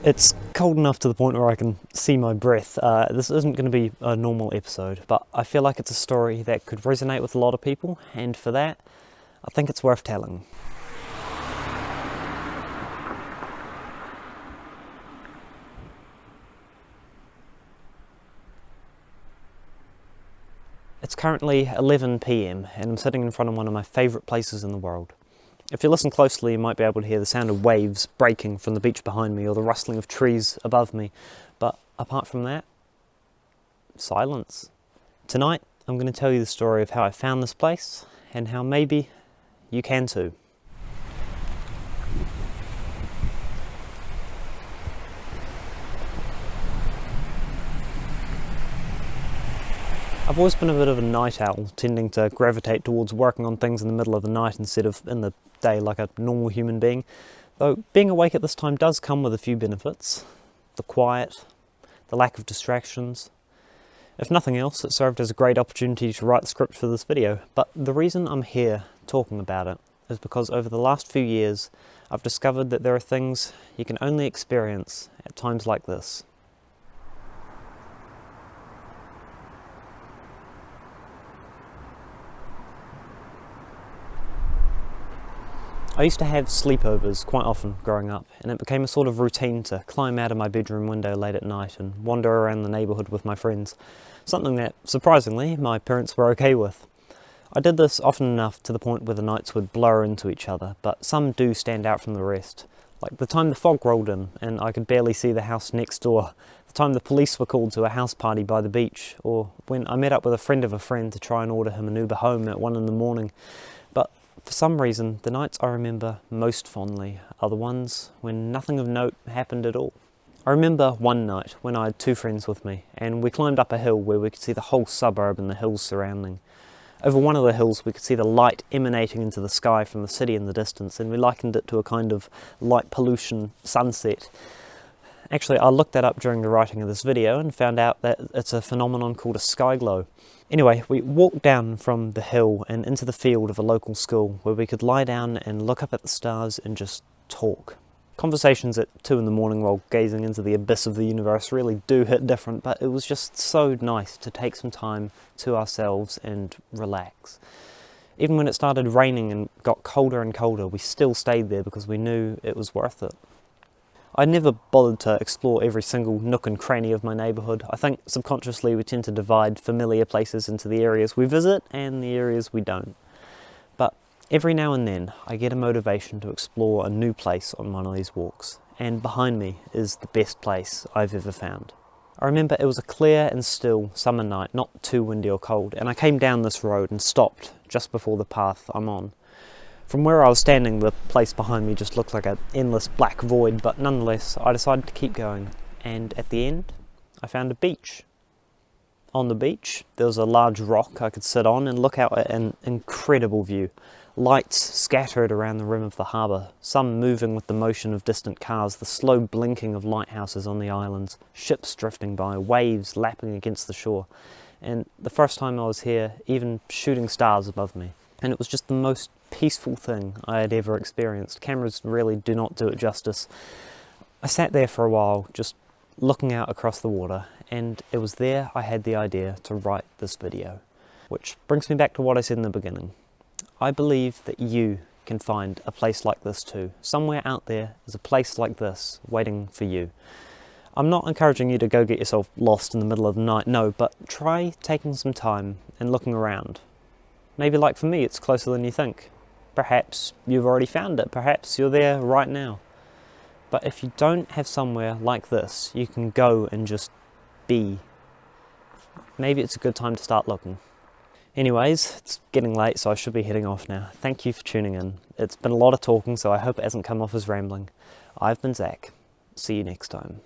It's cold enough to the point where I can see my breath. This isn't going to be a normal episode, but I feel like it's a story that could resonate with a lot of people, and for that, I think it's worth telling. It's currently 11 PM and I'm sitting in front of one of my favourite places in the world. If you listen closely, you might be able to hear the sound of waves breaking from the beach behind me or the rustling of trees above me. But apart from that, silence. Tonight, I'm going to tell you the story of how I found this place and how maybe you can too. I've always been a bit of a night owl, tending to gravitate towards working on things in the middle of the night instead of in the day like a normal human being. Though being awake at this time does come with a few benefits. The quiet, the lack of distractions. If nothing else, it served as a great opportunity to write the script for this video. But the reason I'm here talking about it is because over the last few years, I've discovered that there are things you can only experience at times like this. I used to have sleepovers quite often growing up, and it became a sort of routine to climb out of my bedroom window late at night and wander around the neighbourhood with my friends, something that, surprisingly, my parents were okay with. I did this often enough to the point where the nights would blur into each other, but some do stand out from the rest. Like the time the fog rolled in and I could barely see the house next door, the time the police were called to a house party by the beach, or when I met up with a friend of a friend to try and order him an Uber home at 1 in the morning. But for some reason, the nights I remember most fondly are the ones when nothing of note happened at all. I remember one night when I had two friends with me, and we climbed up a hill where we could see the whole suburb and the hills surrounding. Over one of the hills we could see the light emanating into the sky from the city in the distance, and we likened it to a kind of light pollution sunset. Actually, I looked that up during the writing of this video and found out that it's a phenomenon called a sky glow. Anyway, we walked down from the hill and into the field of a local school where we could lie down and look up at the stars and just talk. Conversations at 2 in the morning while gazing into the abyss of the universe really do hit different, but it was just so nice to take some time to ourselves and relax. Even when it started raining and got colder and colder, we still stayed there because we knew it was worth it. I never bothered to explore every single nook and cranny of my neighbourhood. I think subconsciously we tend to divide familiar places into the areas we visit and the areas we don't. But every now and then I get a motivation to explore a new place on one of these walks, and behind me is the best place I've ever found. I remember it was a clear and still summer night, not too windy or cold, and I came down this road and stopped just before the path I'm on. From where I was standing, the place behind me just looked like an endless black void, but nonetheless, I decided to keep going, and at the end, I found a beach. On the beach, there was a large rock I could sit on and look out at an incredible view. Lights scattered around the rim of the harbour, some moving with the motion of distant cars, the slow blinking of lighthouses on the islands, ships drifting by, waves lapping against the shore, and the first time I was here, even shooting stars above me. And it was just the most peaceful thing I had ever experienced. Cameras really do not do it justice. I sat there for a while, just looking out across the water, and it was there I had the idea to write this video. Which brings me back to what I said in the beginning. I believe that you can find a place like this too. Somewhere out there is a place like this waiting for you. I'm not encouraging you to go get yourself lost in the middle of the night, no, but try taking some time and looking around. Maybe like for me, it's closer than you think. Perhaps you've already found it, perhaps you're there right now. But if you don't have somewhere like this you can go and just be, maybe it's a good time to start looking. Anyways, it's getting late, so I should be heading off now. Thank you for tuning in. It's been a lot of talking, so I hope it hasn't come off as rambling. I've been Zach. See you next time.